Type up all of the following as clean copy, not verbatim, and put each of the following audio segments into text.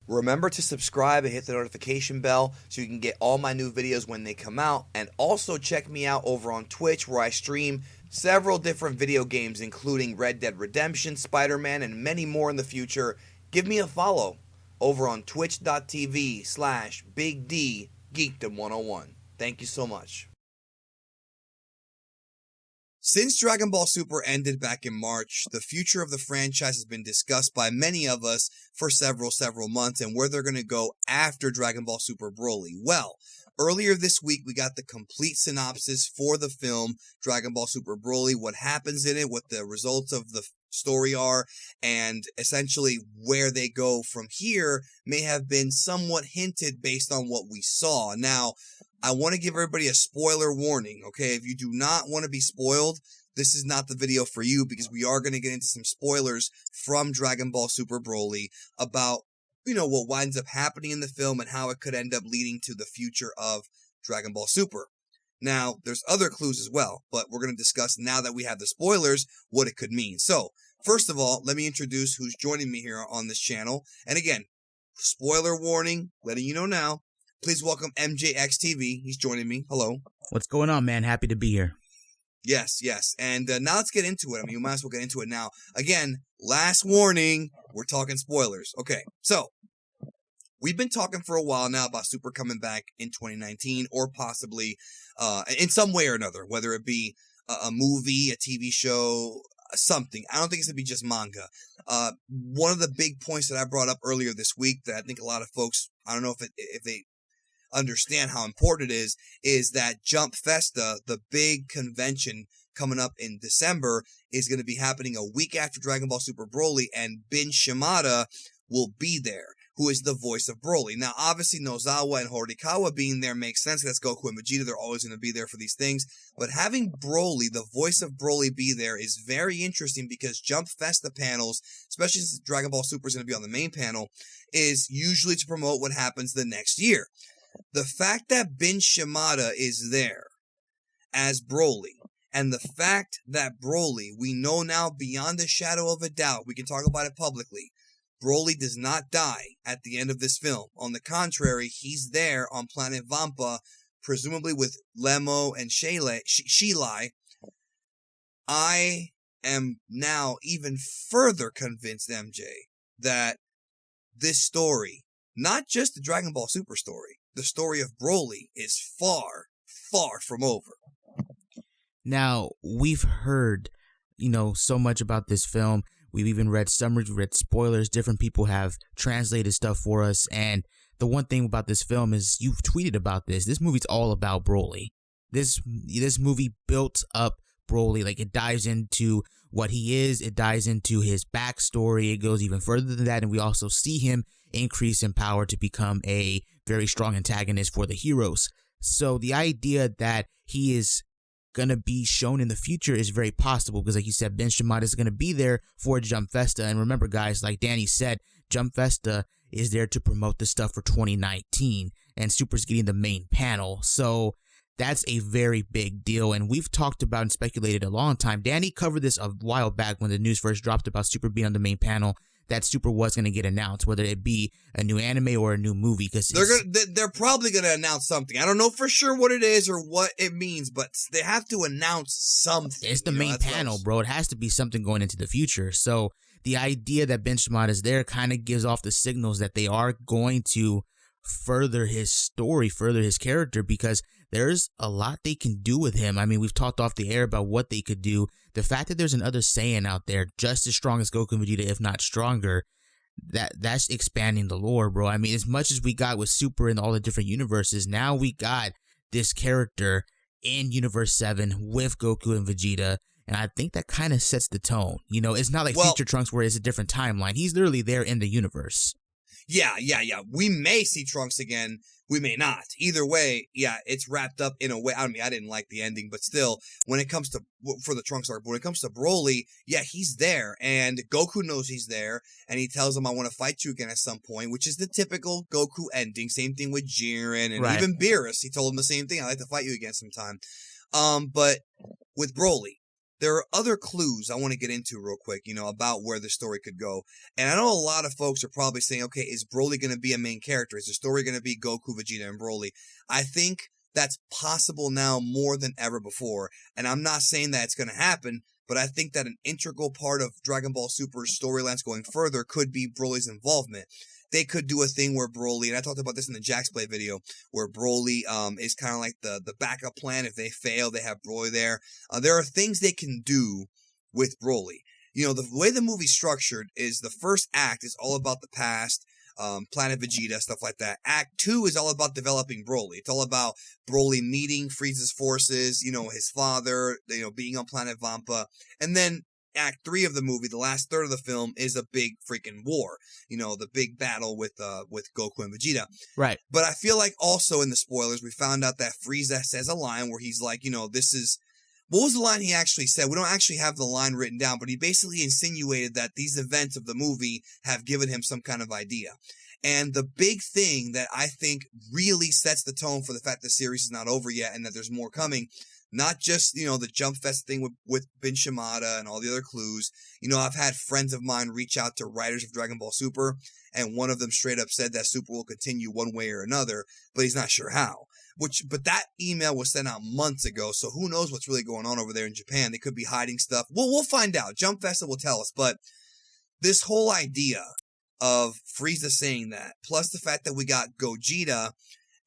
Remember to subscribe and hit the notification bell so you can get all my new videos when they come out. And also check me out over on Twitch, where I stream several different video games, including Red Dead Redemption, Spider-Man, and many more in the future. Give me a follow over on twitch.tv/Big D Geekdom 101. Thank you so much. Since Dragon Ball Super ended back in March, the future of the franchise has been discussed by many of us for several months, and where they're going to go after Dragon Ball Super Broly. Well, earlier this week, we got the complete synopsis for the film Dragon Ball Super Broly, what happens in it, what the results of the story are, and essentially where they go from here may have been somewhat hinted based on what we saw. Now, I want to give everybody a spoiler warning, okay? If you do not want to be spoiled, this is not the video for you, because we are going to get into some spoilers from Dragon Ball Super Broly about, what winds up happening in the film and how it could end up leading to the future of Dragon Ball Super. Now, there's other clues as well, but we're going to discuss, now that we have the spoilers, what it could mean. So, first of all, let me introduce who's joining me here on this channel. And again, spoiler warning, letting you know now. Please welcome MJXTV. He's joining me. Hello. What's going on, man? Happy to be here. Yes. And now let's get into it. I mean, you might as well get into it now. Again, last warning, we're talking spoilers. Okay, so we've been talking for a while now about Super coming back in 2019, or possibly in some way or another, whether it be a movie, a TV show, something. I don't think it's going to be just manga. One of the big points that I brought up earlier this week that I think a lot of folks, I don't know if they understand how important it is that Jump Festa, the big convention coming up in December, is going to be happening a week after Dragon Ball Super Broly, and Bin Shimada will be there, who is the voice of Broly. Now, obviously, Nozawa and Horikawa being there makes sense. That's Goku and Vegeta. They're always going to be there for these things. But having Broly, the voice of Broly, be there is very interesting, because Jump Festa panels, especially since Dragon Ball Super is going to be on the main panel, is usually to promote what happens the next year. The fact that Bin Shimada is there as Broly, and the fact that Broly, we know now beyond a shadow of a doubt, we can talk about it publicly, Broly does not die at the end of this film. On the contrary, he's there on planet Vampa, presumably with Lemo and Sheilai. I am now even further convinced, MJ, that this story, not just the Dragon Ball Super story, the story of Broly, is far from over. Now, we've heard, so much about this film. We've even read summaries, read spoilers. Different people have translated stuff for us. And the one thing about this film is, you've tweeted about this. This movie's all about Broly. This movie built up Broly. Like, it dives into what he is. It dives into his backstory. It goes even further than that. And we also see him increase in power to become a very strong antagonist for the heroes. So the idea that he is going to be shown in the future is very possible, because like you said, Bin Shimada is going to be there for Jump Festa. And remember, guys, like Danny said, Jump Festa is there to promote the stuff for 2019, and Super's getting the main panel. So that's a very big deal, and we've talked about and speculated a long time. Danny covered this a while back when the news first dropped about Super being on the main panel, that Super was going to get announced, whether it be a new anime or a new movie. Because they're probably going to announce something. I don't know for sure what it is or what it means, but they have to announce something. It's the main panel, bro. It has to be something going into the future. So the idea that Bin Shimada is there kind of gives off the signals that they are going to further his story, further his character, because there's a lot they can do with him. I mean, we've talked off the air about what they could do. The fact that there's another Saiyan out there just as strong as Goku and Vegeta, if not stronger, that's expanding the lore, bro. I mean, as much as we got with Super and all the different universes, now we got this character in Universe 7 with Goku and Vegeta, and I think that kind of sets the tone. It's not like Future Trunks where it's a different timeline. He's literally there in the universe. Yeah. We may see Trunks again. We may not. Either way, yeah, it's wrapped up in a way. I mean, I didn't like the ending, but still, when it comes to, for the Trunks arc, when it comes to Broly, yeah, he's there, and Goku knows he's there, and he tells him, I want to fight you again at some point, which is the typical Goku ending. Same thing with Jiren, and even Beerus, he told him the same thing, I'd like to fight you again sometime. But with Broly, there are other clues I want to get into real quick, about where the story could go. And I know a lot of folks are probably saying, okay, is Broly going to be a main character? Is the story going to be Goku, Vegeta, and Broly? I think that's possible now more than ever before. And I'm not saying that it's going to happen, but I think that an integral part of Dragon Ball Super's storylines going further could be Broly's involvement. They could do a thing where Broly, and I talked about this in the Jax Play video, where Broly is kind of like the backup plan. If they fail, they have Broly there. There are things they can do with Broly. The way the movie's structured is the first act is all about the past, Planet Vegeta, stuff like that. Act 2 is all about developing Broly. It's all about Broly meeting Frieza's forces, his father, being on Planet Vampa. And then Act 3 of the movie, the last third of the film, is a big freaking war. The big battle with Goku and Vegeta. Right. But I feel like also in the spoilers, we found out that Frieza says a line where he's like, this is... What was the line he actually said? We don't actually have the line written down, but he basically insinuated that these events of the movie have given him some kind of idea. And the big thing that I think really sets the tone for the fact the series is not over yet and that there's more coming, not just, the Jump Fest thing with Ben Shimada and all the other clues. I've had friends of mine reach out to writers of Dragon Ball Super, and one of them straight up said that Super will continue one way or another, but he's not sure how. But that email was sent out months ago, so who knows what's really going on over there in Japan. They could be hiding stuff. We'll find out. Jump Festa will tell us, but this whole idea of Frieza saying that, plus the fact that we got Gogeta,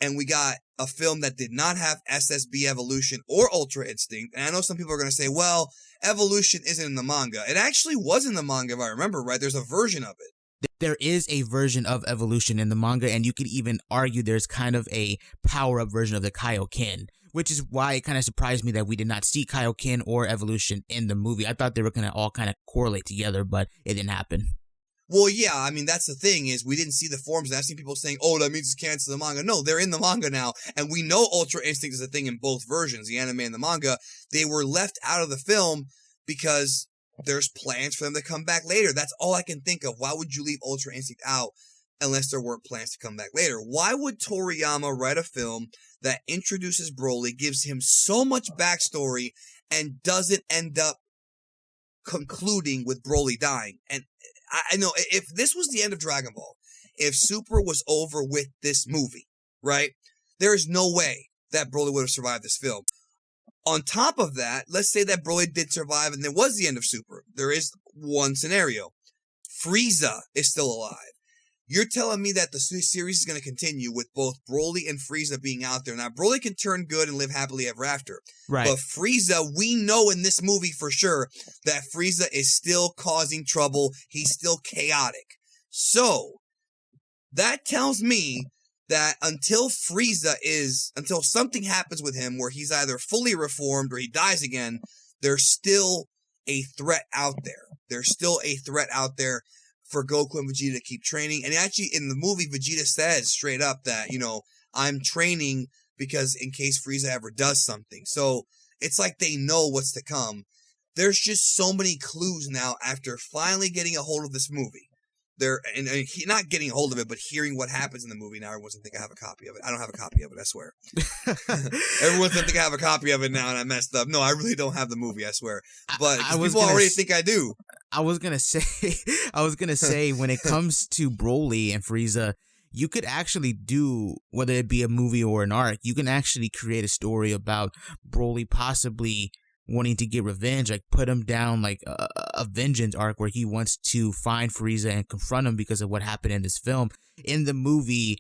and we got a film that did not have SSB Evolution or Ultra Instinct, and I know some people are going to say, well, Evolution isn't in the manga. It actually was in the manga, if I remember right. There's a version of it. There is a version of Evolution in the manga, and you could even argue there's kind of a power-up version of the Kaioken, which is why it kind of surprised me that we did not see Kaioken or Evolution in the movie. I thought they were going to all kind of correlate together, but it didn't happen. Well, yeah, I mean, that's the thing, is we didn't see the forms, and I've seen people saying, oh, that means it's cancel the manga. No, they're in the manga now, and we know Ultra Instinct is a thing in both versions, the anime and the manga. They were left out of the film because there's plans for them to come back later. That's all I can think of. Why would you leave Ultra Instinct out unless there weren't plans to come back later? Why would Toriyama write a film that introduces Broly, gives him so much backstory, and doesn't end up concluding with Broly dying? And I know if this was the end of Dragon Ball, if Super was over with this movie, right, there is no way that Broly would have survived this film. On top of that, let's say that Broly did survive and there was the end of Super. There is one scenario. Frieza is still alive. You're telling me that the series is going to continue with both Broly and Frieza being out there. Now, Broly can turn good and live happily ever after. Right. But Frieza, we know in this movie for sure that Frieza is still causing trouble. He's still chaotic. So, that tells me that until something happens with him where he's either fully reformed or he dies again, there's still a threat out there. There's still a threat out there for Goku and Vegeta to keep training. And actually, in the movie, Vegeta says straight up that, I'm training because in case Frieza ever does something. So, it's like they know what's to come. There's just so many clues now after finally getting a hold of this movie. Not getting a hold of it, but hearing what happens in the movie. Now everyone's going to think I have a copy of it. I don't have a copy of it, I swear. Everyone's going to think I have a copy of it now and I messed up. No, I really don't have the movie, I swear. But people already think I do. I was going to say, when it comes to Broly and Frieza, you could actually do, whether it be a movie or an arc, you can actually create a story about Broly possibly wanting to get revenge, like put him down like a vengeance arc where he wants to find Frieza and confront him because of what happened in this film. In the movie,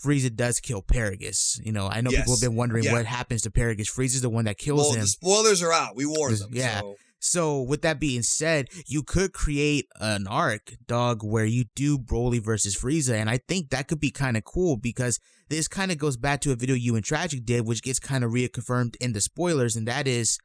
Frieza does kill Paragus. I know people have been wondering what happens to Paragus. Frieza's the one that kills him. The spoilers are out. We warned them. Yeah. So with that being said, you could create an arc, dog, where you do Broly versus Frieza, and I think that could be kind of cool because this kind of goes back to a video you and Tragic did, which gets kind of reconfirmed in the spoilers, and that is,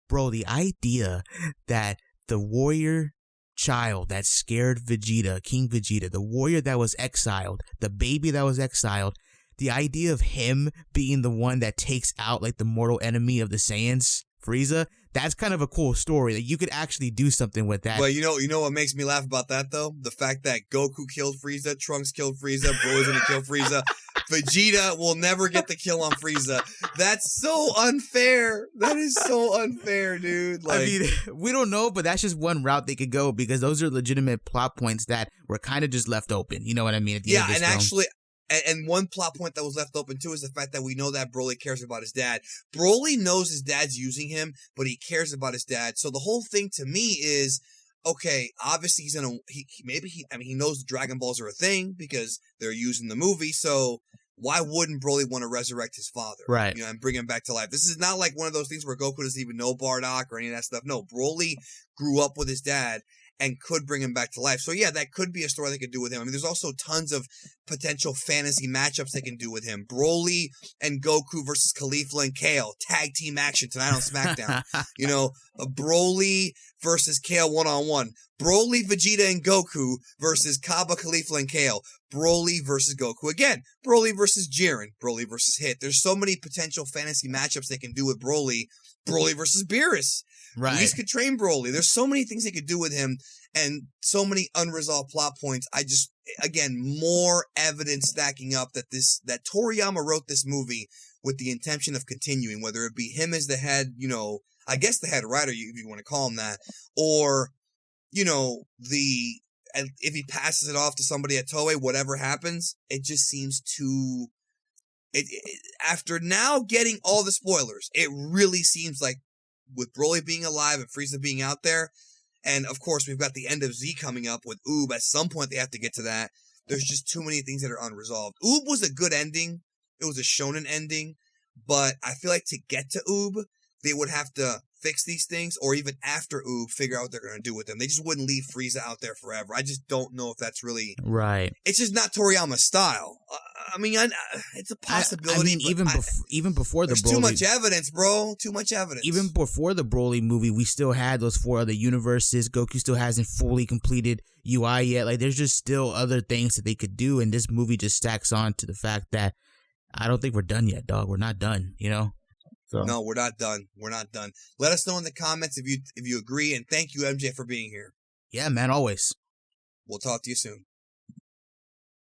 bro, the idea that the warrior child that scared Vegeta, King Vegeta, the warrior that was exiled, the baby that was exiled, the idea of him being the one that takes out like the mortal enemy of the Saiyans, Frieza, that's kind of a cool story. That you could actually do something with that. But you know what makes me laugh about that though? The fact that Goku killed Frieza, Trunks killed Frieza, Broly's gonna kill Frieza. Vegeta will never get the kill on Frieza. That's so unfair. That is so unfair, dude. Like, I mean, we don't know, but that's just one route they could go because those are legitimate plot points that were kind of just left open. You know what I mean? At the end of this film. Actually, and one plot point that was left open too is the fact that we know that Broly cares about his dad. Broly knows his dad's using him, but he cares about his dad. So the whole thing to me is, okay, obviously he knows the Dragon Balls are a thing because they're used in the movie. So why wouldn't Broly want to resurrect his father? Right. You know, and bring him back to life. This is not like one of those things where Goku doesn't even know Bardock or any of that stuff. No, Broly grew up with his dad and could bring him back to life. So yeah, that could be a story they could do with him. I mean, there's also tons of potential fantasy matchups they can do with him. Broly and Goku versus Caulifla and Kale. Tag team action tonight on SmackDown. You know, Broly versus Kale one-on-one. Broly, Vegeta, and Goku versus Kaba, Caulifla, and Kale. Broly versus Goku again. Broly versus Jiren. Broly versus Hit. There's so many potential fantasy matchups they can do with Broly. Broly versus Beerus. Right. Whis could train Broly. There's so many things they could do with him and so many unresolved plot points. Again, more evidence stacking up that Toriyama wrote this movie with the intention of continuing, whether it be him as the head, you know, I guess the head writer, if you want to call him that, or, you know, if he passes it off to somebody at Toei, whatever happens, it just seems too, after now getting all the spoilers, it really seems like with Broly being alive and Frieza being out there, and of course we've got the end of Z coming up with Oob. At some point they have to get to that. There's just too many things that are unresolved. Oob was a good ending. It was a shonen ending, but I feel like to get to Oob, they would have to fix these things, or even after Oob, figure out what they're going to do with them. They just wouldn't leave Frieza out there forever. I just don't know if that's really right. It's just not Toriyama's style. I mean, it's a possibility. I mean, even before the Broly, too much evidence, bro. Too much evidence. Even before the Broly movie, we still had those 4 other universes. Goku still hasn't fully completed UI yet. Like, there's just still other things that they could do, and this movie just stacks on to the fact that I don't think we're done yet, dog. We're not done, you know? So. No, we're not done. We're not done. Let us know in the comments if you agree, and thank you, MJ, for being here. Yeah, man, always. We'll talk to you soon.